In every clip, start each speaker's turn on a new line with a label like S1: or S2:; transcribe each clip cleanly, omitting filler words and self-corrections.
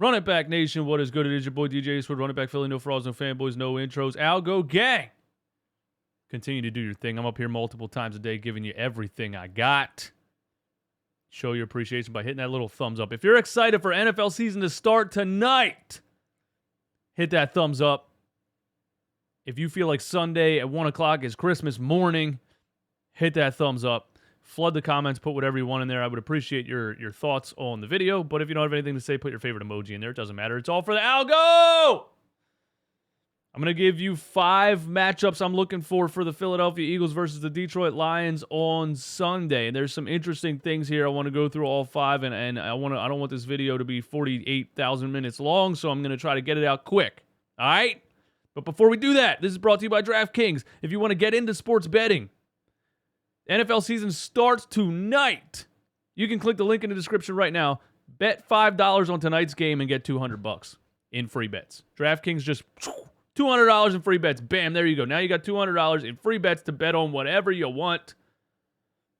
S1: Run it back, nation. What is good? It is your boy DJ Eastwood. Run it back, Philly. No frauds, no fanboys, no intros. Algo gang. Continue to do your thing. I'm up here multiple times a day giving you everything I got. Show your appreciation by hitting that little thumbs up. If you're excited for NFL season to start tonight, hit that thumbs up. If you feel like Sunday at 1 o'clock is Christmas morning, hit that thumbs up. Flood the comments, put whatever you want in there. I would appreciate your thoughts on the video. But if you don't have anything to say, put your favorite emoji in there. It doesn't matter. It's all for the algo! I'm going to give you 5 matchups I'm looking for the Philadelphia Eagles versus the Detroit Lions on Sunday. And there's some interesting things here. I want to go through all 5, and I don't want this video to be 48,000 minutes long, so I'm going to try to get it out quick. All right? But before we do that, this is brought to you by DraftKings. If you want to get into sports betting, NFL season starts tonight. You can click the link in the description right now. Bet $5 on tonight's game and get $200 in free bets. DraftKings just $200 in free bets. Bam, there you go. Now you got $200 in free bets to bet on whatever you want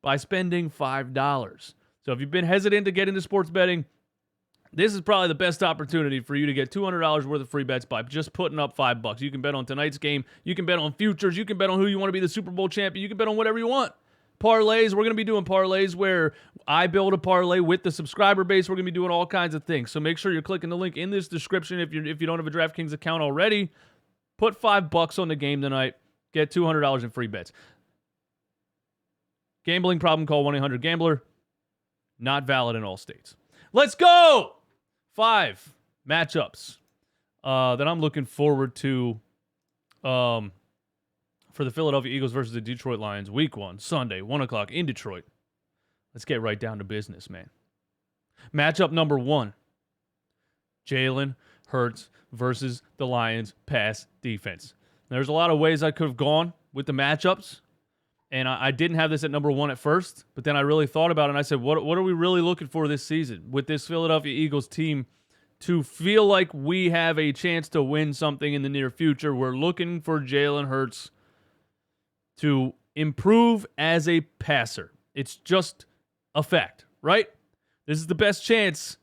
S1: by spending $5. So if you've been hesitant to get into sports betting, this is probably the best opportunity for you to get $200 worth of free bets by just putting up $5. You can bet on tonight's game. You can bet on futures. You can bet on who you want to be the Super Bowl champion. You can bet on whatever you want. Parlays, we're going to be doing parlays where I build a parlay with the subscriber base. We're going to be doing all kinds of things. So make sure you're clicking the link in this description if you don't have a DraftKings account already. Put $5 on the game tonight. Get $200 in free bets. Gambling problem, call 1-800-GAMBLER. Not valid in all states. Let's go! 5 matchups that I'm looking forward to for the Philadelphia Eagles versus the Detroit Lions. Week 1, Sunday, 1 o'clock in Detroit. Let's get right down to business, man. Matchup number 1. Jalen Hurts versus the Lions pass defense. There's a lot of ways I could have gone with the matchups, and I didn't have this at number 1 at first, but then I really thought about it, and I said, what are we really looking for this season with this Philadelphia Eagles team to feel like we have a chance to win something in the near future? We're looking for Jalen Hurts to improve as a passer. It's just a fact, right? This is the best chance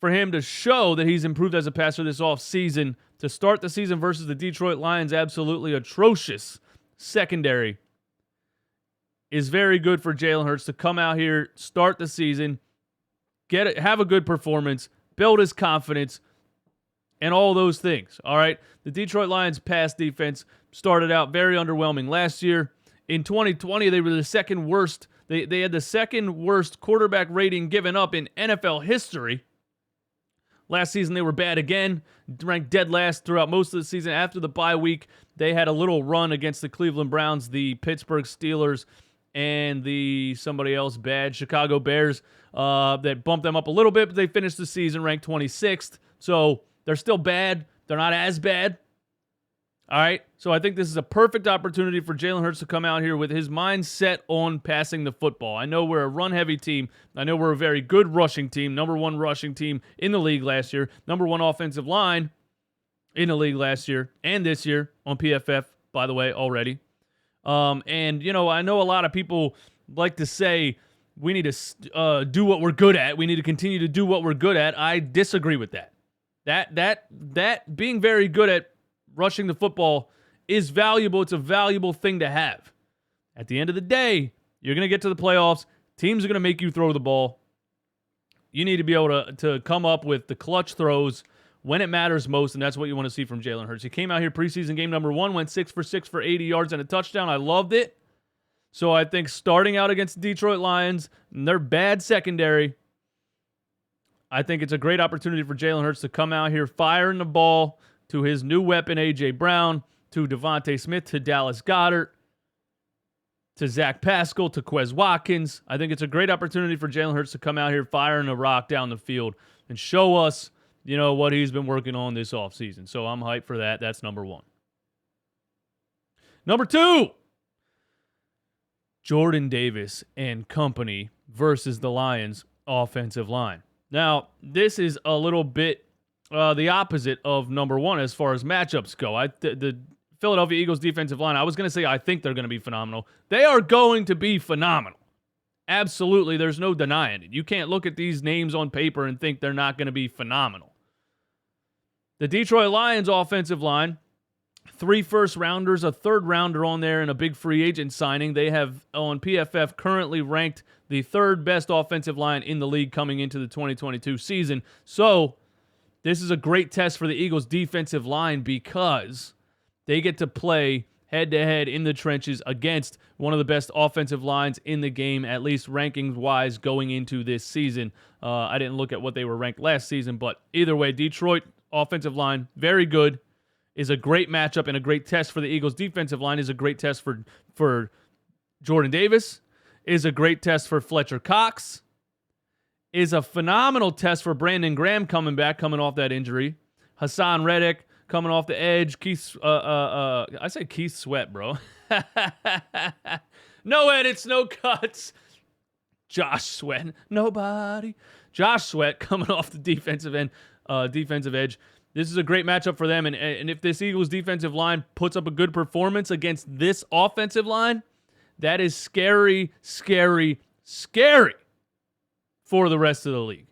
S1: for him to show that he's improved as a passer this offseason. To start the season versus the Detroit Lions, absolutely atrocious secondary, is very good for Jalen Hurts to come out here, start the season, have a good performance, build his confidence, and all those things. All right, the Detroit Lions pass defense started out very underwhelming last year. In 2020, they were the second worst. They had the second worst quarterback rating given up in NFL history. Last season, they were bad again, ranked dead last throughout most of the season. After the bye week, they had a little run against the Cleveland Browns, the Pittsburgh Steelers, and the Chicago Bears that bumped them up a little bit, but they finished the season ranked 26th. So they're still bad. They're not as bad. All right, so I think this is a perfect opportunity for Jalen Hurts to come out here with his mind set on passing the football. I know we're a run-heavy team. I know we're a very good rushing team, number 1 rushing team in the league last year, number 1 offensive line in the league last year and this year on PFF, by the way, already. And, you know, I know a lot of people like to say we need to do what we're good at. We need to continue to do what we're good at. I disagree with that. That being very good at rushing the football is valuable. It's a valuable thing to have. At the end of the day, you're going to get to the playoffs. Teams are going to make you throw the ball. You need to be able to come up with the clutch throws when it matters most, and that's what you want to see from Jalen Hurts. He came out here preseason game number 1, went 6 for 6 for 80 yards and a touchdown. I loved it. So I think starting out against the Detroit Lions, and their bad secondary, I think it's a great opportunity for Jalen Hurts to come out here firing the ball to his new weapon, A.J. Brown, to Devontae Smith, to Dallas Goedert, to Zach Pascal, to Quez Watkins. I think it's a great opportunity for Jalen Hurts to come out here firing a rock down the field and show us, you know, what he's been working on this offseason. So I'm hyped for that. That's number 1. Number 2, Jordan Davis and company versus the Lions offensive line. Now, this is a little bit the opposite of number 1 as far as matchups go. The Philadelphia Eagles defensive line, I was going to say I think they're going to be phenomenal. They are going to be phenomenal. Absolutely, there's no denying it. You can't look at these names on paper and think they're not going to be phenomenal. The Detroit Lions offensive line, 3 first-rounders, a third-rounder on there, and a big free agent signing. They have, on PFF, currently ranked the 3rd best offensive line in the league coming into the 2022 season. So this is a great test for the Eagles' defensive line because they get to play head-to-head in the trenches against one of the best offensive lines in the game, at least rankings-wise, going into this season. I didn't look at what they were ranked last season, but either way, Detroit offensive line, very good, is a great matchup and a great test for the Eagles' defensive line, is a great test for Jordan Davis, is a great test for Fletcher Cox, is a phenomenal test for Brandon Graham coming off that injury. Hassan Reddick coming off the edge. I say Keith Sweat, bro. No edits, no cuts. Josh Sweat, nobody. Josh Sweat coming off the defensive edge. This is a great matchup for them, and if this Eagles defensive line puts up a good performance against this offensive line, that is scary, scary, scary for the rest of the league.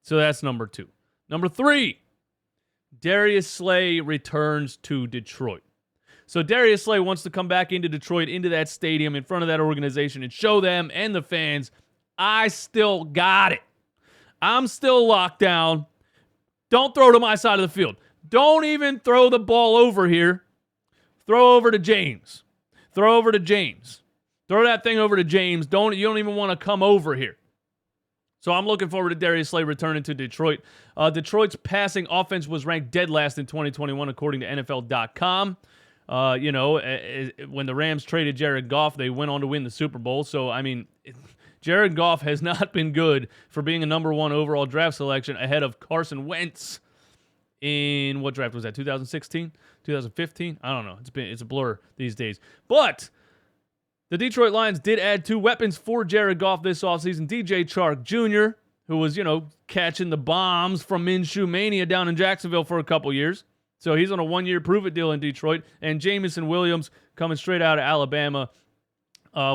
S1: So that's number 2. Number 3, Darius Slay returns to Detroit. So Darius Slay wants to come back into Detroit, into that stadium, in front of that organization, and show them and the fans, I still got it. I'm still locked down. Don't throw to my side of the field. Don't even throw the ball over here. Throw over to James. Throw over to James. Throw that thing over to James. You don't even want to come over here. So I'm looking forward to Darius Slay returning to Detroit. Detroit's passing offense was ranked dead last in 2021, according to NFL.com. When the Rams traded Jared Goff, they went on to win the Super Bowl. So, I mean, Jared Goff has not been good for being a number 1 overall draft selection ahead of Carson Wentz in, what draft was that, 2016? 2015? I don't know. It's a blur these days. But the Detroit Lions did add 2 weapons for Jared Goff this offseason. DJ Chark Jr., who was, catching the bombs from Minshew Mania down in Jacksonville for a couple years. So he's on a 1-year prove-it deal in Detroit. And Jamison Williams coming straight out of Alabama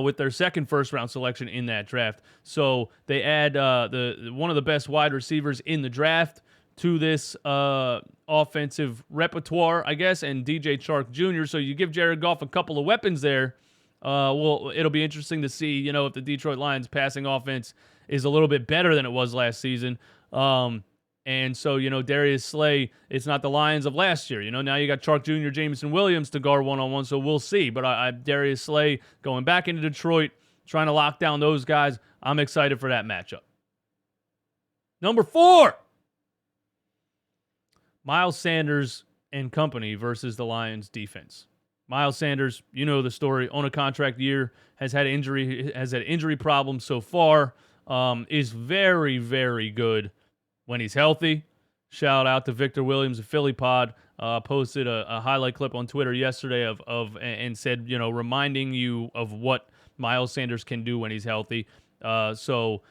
S1: with their 2nd first-round selection in that draft. So they add one of the best wide receivers in the draft to this offensive repertoire, I guess, and DJ Chark Jr. So you give Jared Goff a couple of weapons there. Well, it'll be interesting to see, if the Detroit Lions passing offense is a little bit better than it was last season. And so, Darius Slay, it's not the Lions of last year. Now you got Chark Jr., Jamison Williams to guard one-on-one, so we'll see. But Darius Slay going back into Detroit, trying to lock down those guys. I'm excited for that matchup. Number 4, Miles Sanders and company versus the Lions defense. Miles Sanders, you know the story, on a contract year, has had injury problems so far, is very, very good when he's healthy. Shout out to Victor Williams of Philly Pod. Posted a highlight clip on Twitter yesterday and said, reminding you of what Miles Sanders can do when he's healthy. So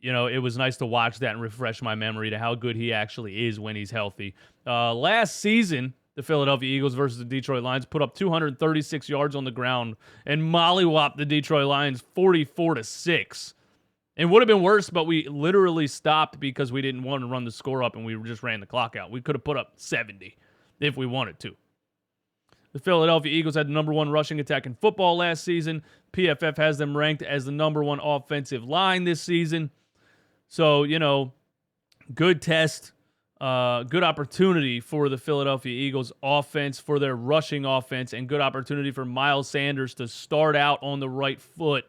S1: it was nice to watch that and refresh my memory to how good he actually is when he's healthy. Last season, the Philadelphia Eagles versus the Detroit Lions put up 236 yards on the ground and mollywopped the Detroit Lions 44-6. It would have been worse, but we literally stopped because we didn't want to run the score up and we just ran the clock out. We could have put up 70 if we wanted to. The Philadelphia Eagles had the number 1 rushing attack in football last season. PFF has them ranked as the number 1 offensive line this season. So, good test, good opportunity for the Philadelphia Eagles offense, for their rushing offense, and good opportunity for Miles Sanders to start out on the right foot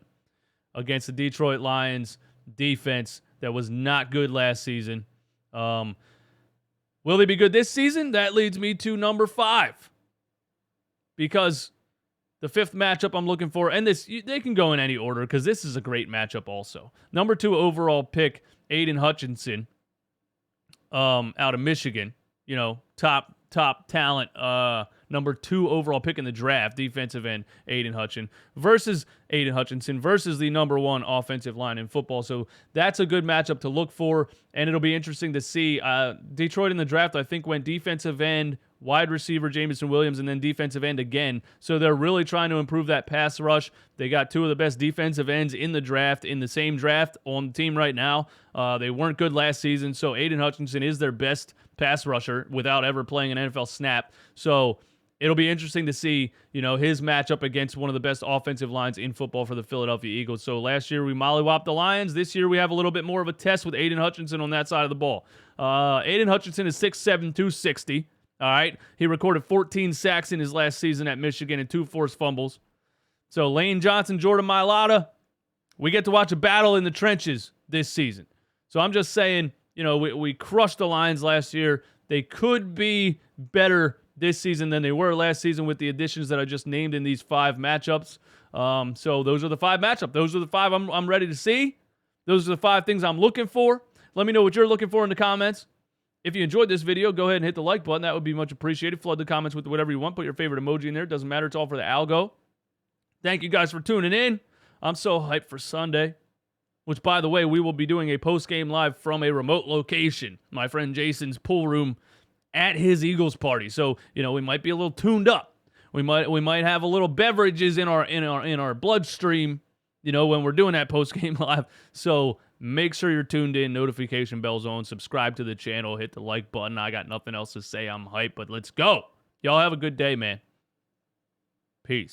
S1: against the Detroit Lions defense that was not good last season. Will they be good this season? That leads me to number 5. Because the 5th matchup I'm looking for, and they can go in any order because this is a great matchup also. Number 2 overall pick, Aiden Hutchinson, out of Michigan. Top talent, number 2 overall pick in the draft, defensive end Aiden Hutchinson versus the number 1 offensive line in football. So that's a good matchup to look for, and it'll be interesting to see. Detroit in the draft, I think, went defensive end, wide receiver Jamison Williams, and then defensive end again. So they're really trying to improve that pass rush. They got 2 of the best defensive ends in the same draft on the team right now. They weren't good last season, so Aiden Hutchinson is their best pass rusher without ever playing an NFL snap. So it'll be interesting to see, his matchup against one of the best offensive lines in football for the Philadelphia Eagles. So last year we mollywopped the Lions. This year we have a little bit more of a test with Aiden Hutchinson on that side of the ball. Aiden Hutchinson is 6'7", 260. All right. He recorded 14 sacks in his last season at Michigan and 2 forced fumbles. So Lane Johnson, Jordan Mailata, we get to watch a battle in the trenches this season. So I'm just saying, we crushed the Lions last year. They could be better this season than they were last season with the additions that I just named in these 5 matchups. So those are the 5 matchups. Those are the 5 I'm ready to see. Those are the 5 things I'm looking for. Let me know what you're looking for in the comments. If you enjoyed this video, go ahead and hit the like button. That would be much appreciated. Flood the comments with whatever you want. Put your favorite emoji in there. It doesn't matter. It's all for the algo. Thank you guys for tuning in. I'm so hyped for Sunday, which, by the way, we will be doing a post-game live from a remote location. My friend Jason's pool room at his Eagles party. So, we might be a little tuned up. We might have a little beverages in our bloodstream, when we're doing that post-game live. So make sure you're tuned in, notification bells on, subscribe to the channel, hit the like button. I got nothing else to say. I'm hyped, but let's go. Y'all have a good day, man. Peace.